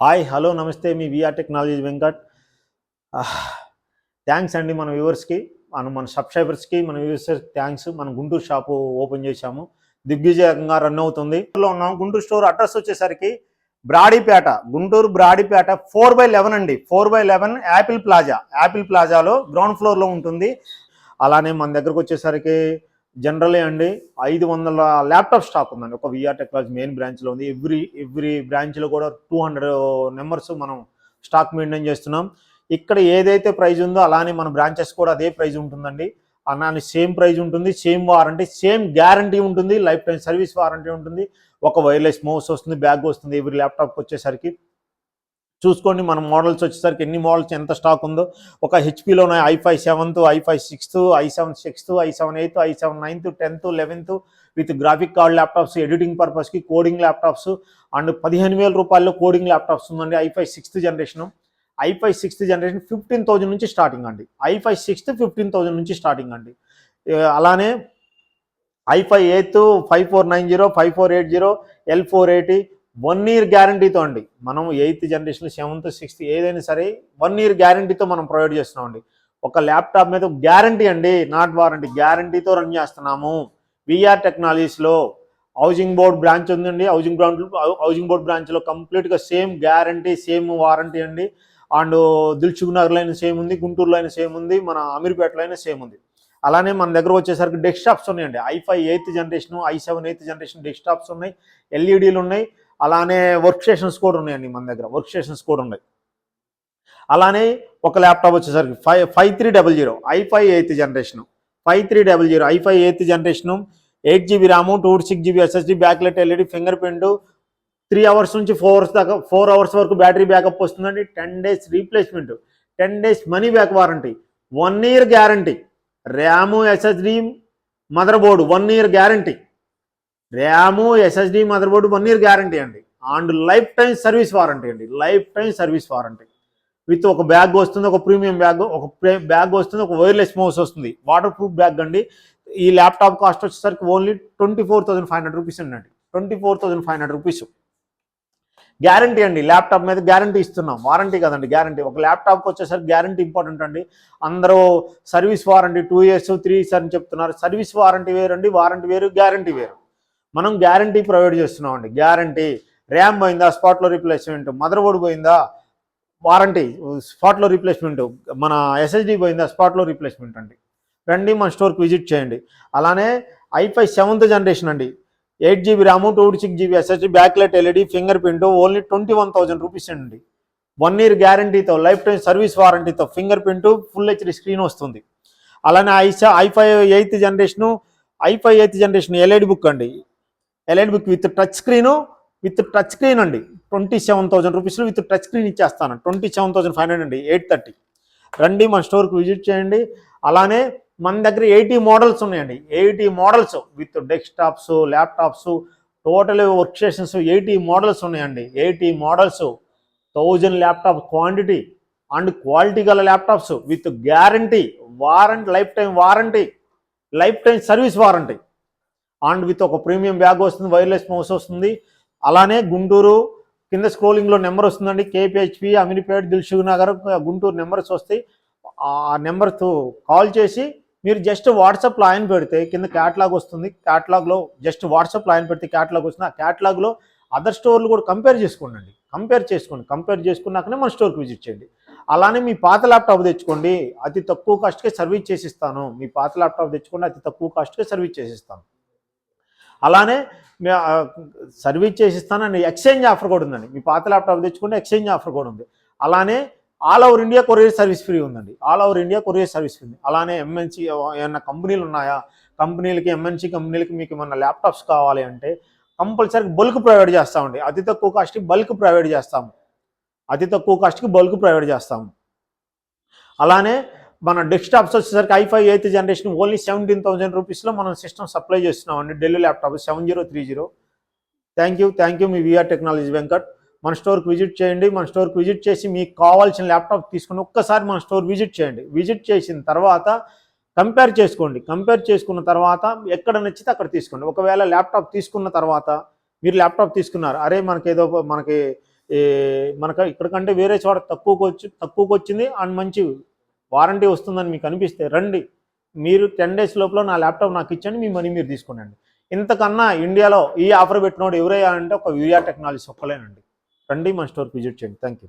Hi hello నమస్తే మీ VR technologies Venkat. Thanks అండి మన వ్యూవర్స్కి, మన సబ్స్క్రైబర్స్కి, మన వ్యూవర్స్ థ్యాంక్స్. మనం గుంటూరు షాపు ఓపెన్ చేశాము, దిగ్విజయంగా రన్ అవుతుంది. ఉన్నాం. గుంటూరు స్టోర్ అడ్రస్ వచ్చేసరికి బ్రాడీపేట, గుంటూరు బ్రాడీపేట 4/11 అండి. 4/11 యాపిల్ ప్లాజాలో గ్రౌండ్ ఫ్లోర్లో ఉంటుంది. అలానే మన దగ్గరకు వచ్చేసరికి జనరలే అండి 500 ల్యాప్టాప్ స్టాక్ ఉందండి. ఒక విఆర్ టెక్నాలజీ మెయిన్ బ్రాంచ్లో ఉంది. ఎవ్రీ బ్రాంచ్లో కూడా 200 నెంబర్స్ మనం స్టాక్ మెయింటైన్ చేస్తున్నాం. ఇక్కడ ఏదైతే ప్రైజ్ ఉందో అలానే మన బ్రాంచెస్ కూడా అదే ప్రైజ్ ఉంటుందండి. అలానే సేమ్ ప్రైజ్ ఉంటుంది, సేమ్ వారంటీ, సేమ్ గ్యారంటీ ఉంటుంది, లైఫ్ టైం సర్వీస్ వారంటీ ఉంటుంది. ఒక వైర్లెస్ మౌస్ వస్తుంది, బ్యాగ్ వస్తుంది ఎవ్రీ ల్యాప్టాప్కి వచ్చేసరికి. చూసుకోండి మన మోడల్స్ వచ్చేసరికి ఎన్ని మోడల్స్ ఎంత స్టాక్ ఉందో. ఒక హెచ్పిలోనే i5 7th, i5 6th, i7 6th, i7 8th, i7 9th, 10th, 11th with graphic card laptops, editing పర్పస్కి కోడింగ్ ల్యాప్టాప్స్ అండ్ 15,000 రూపాయల్లో కోడింగ్ ల్యాప్టాప్స్ ఉందండి. i5 6th generation, i5 6th generation 15,000 నుంచి starting అండి. i5 6th 15,000 నుంచి starting అండి. అలానే i5 8th 5490, 5480, L480 1 year గ్యారంటీతో అండి. మనం 8th జనరేషన్, 7th, 6th ఏదైనా సరే 1 year గ్యారంటీతో మనం ప్రొవైడ్ చేస్తున్నామండి. ఒక ల్యాప్టాప్ మీద గ్యారంటీ అండి, నాట్ వారంటీ, గ్యారంటీతో రన్ చేస్తున్నాము విఆర్ టెక్నాలజీస్లో. హౌసింగ్ బోర్డ్ బ్రాంచ్ ఉందండి. హౌసింగ్ బోర్డ్ బ్రాంచ్లో కంప్లీట్గా సేమ్ గ్యారంటీ, సేమ్ వారంటీ అండి. అండ్ దిల్సుఖ్ నగర్లో అయినా సేమ్ ఉంది, గుంటూరులో అయినా సేమ్ ఉంది, మన అమీర్పేటలో అయినా సేమ్ ఉంది. అలానే మన దగ్గర వచ్చేసరికి డెస్క్టాప్స్ ఉన్నాయండి. i5 8th generation, i7 8th generation desktops ఉన్నాయి, ఎల్ఈడీలు ఉన్నాయి. అలానే వర్క్ స్టేషన్స్ కూడా ఉన్నాయండి మన దగ్గర, వర్క్ స్టేషన్స్ కూడా ఉన్నాయి. అలానే ఒక ల్యాప్టాప్ వచ్చేసరికి 5300 i5 8th generation, 5300 i5 8th generation, 8GB RAM, 256GB SSD, backlit LED, finger print, 3 hours నుంచి 4 hours దాకా, 4 hours వరకు బ్యాటరీ బ్యాకప్ వస్తుందండి. 10 days replacement, 10 days money back warranty, 1 year guarantee. RAM, SSD, motherboard 1 year guarantee. RAM, SSD, motherboard 1 year guarantee అండి. And lifetime service warranty అండి, lifetime service warranty. With ఒక bag వస్తుంది, ఒక premium bag, ఒక bag వస్తుంది, ఒక wireless mouse వస్తుంది, waterproof bag అండి. ఈ ల్యాప్టాప్ కాస్ట్ వచ్చేసరికి ఓన్లీ 24,500 రూపీస్ అండి. 24,500 రూపీస్ గ్యారంటీ అండి. ల్యాప్టాప్ మీద గ్యారంటీ ఇస్తున్నాం, వారంటీ కదండి, గ్యారంటీ. ఒక ల్యాప్టాప్కి వచ్చేసరికి గ్యారంటీ ఇంపార్టెంట్ అండి. అందరూ సర్వీస్ వారంటీ 2 years 3 years అని చెప్తున్నారు. సర్వీస్ వారంటీ వేరండి, వారంటీ వేరు, గ్యారంటీ వేరు. మనం గ్యారంటీ ప్రొవైడ్ చేస్తున్నాం అండి. గ్యారంటీ, ర్యామ్ పోయిందా స్పాట్లో రీప్లేస్మెంట్, మదర్ బోర్డు పోయిందా వారంటీ స్పాట్లో రీప్లేస్మెంట్, మన ఎస్ఎస్డి పోయిందా స్పాట్లో రీప్లేస్మెంట్ అండి. రండి మన స్టోర్కి విజిట్ చేయండి. అలానే i5 7th జనరేషన్ అండి, 8GB RAM, 256GB SSD, backlit LED, fingerprint, only 21,000 rupees అండి. 1 year గ్యారంటీతో, లైఫ్ టైం సర్వీస్ వారంటీతో, fingerprint, full HD screen వస్తుంది. అలానే i5 8th generation EliteBook అండి, EliteBook with touch screen అండి. 27,000 రూపీస్లో with touch screen ఇచ్చేస్తాను. 27,500 అండి, 830. రండి మన స్టోర్కి విజిట్ చేయండి. అలానే మన దగ్గర 80 మోడల్స్ ఉన్నాయండి. 80 models with desktops, laptops, total work stations 80 models ఉన్నాయండి. 80 models, 1000 laptop quantity and quality గల laptops with guarantee, warranty, lifetime service warranty. And with ఒక ప్రీమియం బ్యాగ్ వస్తుంది, వైర్లెస్ మౌస్ వస్తుంది. అలానే గుంటూరు కింద స్క్రోలింగ్లో నెంబర్ వస్తుందండి, కేపీహెచ్పి, అమీర్పేట్, దిల్సుఖ్ నగర్, గుంటూరు నెంబర్స్ వస్తాయి. ఆ నెంబర్తో కాల్ చేసి మీరు జస్ట్ వాట్సాప్లో ఆయన పెడితే కింద క్యాటలాగ్ వస్తుంది. క్యాటలాగ్లో జస్ట్ వాట్సాప్లో ఆయన పెడితే క్యాటలాగ్ వస్తుంది. ఆ క్యాటలాగ్లో అదర్ స్టోర్లు కూడా కంపేర్ చేసుకోండి. కంపేర్ చేసుకున్నాకనే మన స్టోర్కి విజిట్ చేయండి. అలానే మీ పాత ల్యాప్టాప్ తెచ్చుకోండి, అతి తక్కువ కాస్ట్కే సర్వీస్ చేసిస్తాను. మీ పాత ల్యాప్టాప్ తెచ్చుకోండి, అతి తక్కువ కాస్ట్కే సర్వీస్ చేసిస్తాను. అలానే సర్వీస్ చేసిస్తానని ఎక్స్చేంజ్ ఆఫర్ కూడా ఉందండి. మీ పాత ల్యాప్టాప్ తెచ్చుకుంటే ఎక్స్చేంజ్ ఆఫర్ కూడా ఉంది. అలానే all over India courier service free ఉందండి. All over India courier service free ఉంది. అలానే ఎంఎన్సీ ఏమన్నా కంపెనీలు ఉన్నాయా, ఎంఎన్సీ కంపెనీలకి మీకు ఏమన్నా ల్యాప్టాప్స్ కావాలి అంటే కంపల్సరీ బల్క్ ప్రొవైడ్ చేస్తామండి. అతి తక్కువ కాస్ట్కి బల్క్ ప్రొవైడ్ చేస్తాము. అలానే మన డెస్క్టాప్స్ వచ్చేసరికి i5 8th జనరేషన్ ఓన్లీ 17,000 రూపీస్లో మనం సిస్టమ్ సప్లై చేస్తున్నామండి. Dell laptop 7030. థ్యాంక్ యూ మీ విఆర్ టెక్నాలజీ వెంకట్. మన స్టోర్కి విజిట్ చేయండి. మన స్టోర్కి విజిట్ చేసి మీకు కావాల్సిన ల్యాప్టాప్ తీసుకుని ఒక్కసారి మన స్టోర్ విజిట్ చేయండి. విజిట్ చేసిన తర్వాత కంపేర్ చేసుకున్న తర్వాత ఎక్కడ నచ్చితే అక్కడ తీసుకోండి. ఒకవేళ ల్యాప్టాప్ తీసుకున్న తర్వాత మీరు ల్యాప్టాప్ తీసుకున్నారు, అరే మనకి మనకు ఇక్కడ కంటే వేరే చోట తక్కువకి వచ్చింది అండ్ మంచి వారంటీ వస్తుందని మీకు అనిపిస్తే రండి. మీరు 10 days లోపల నా ల్యాప్టాప్ నాకు ఇచ్చండి, మీ మనీ మీరు తీసుకోండి. ఇంతకన్నా ఇండియాలో ఈ ఆఫర్ పెట్టినోడు ఎవరయ్యా అంటే ఒక విఆర్ టెక్నాలజీస్ ఒక్కలేనండి. రండి మన స్టోర్కి విజిట్ చేయండి. Thank you.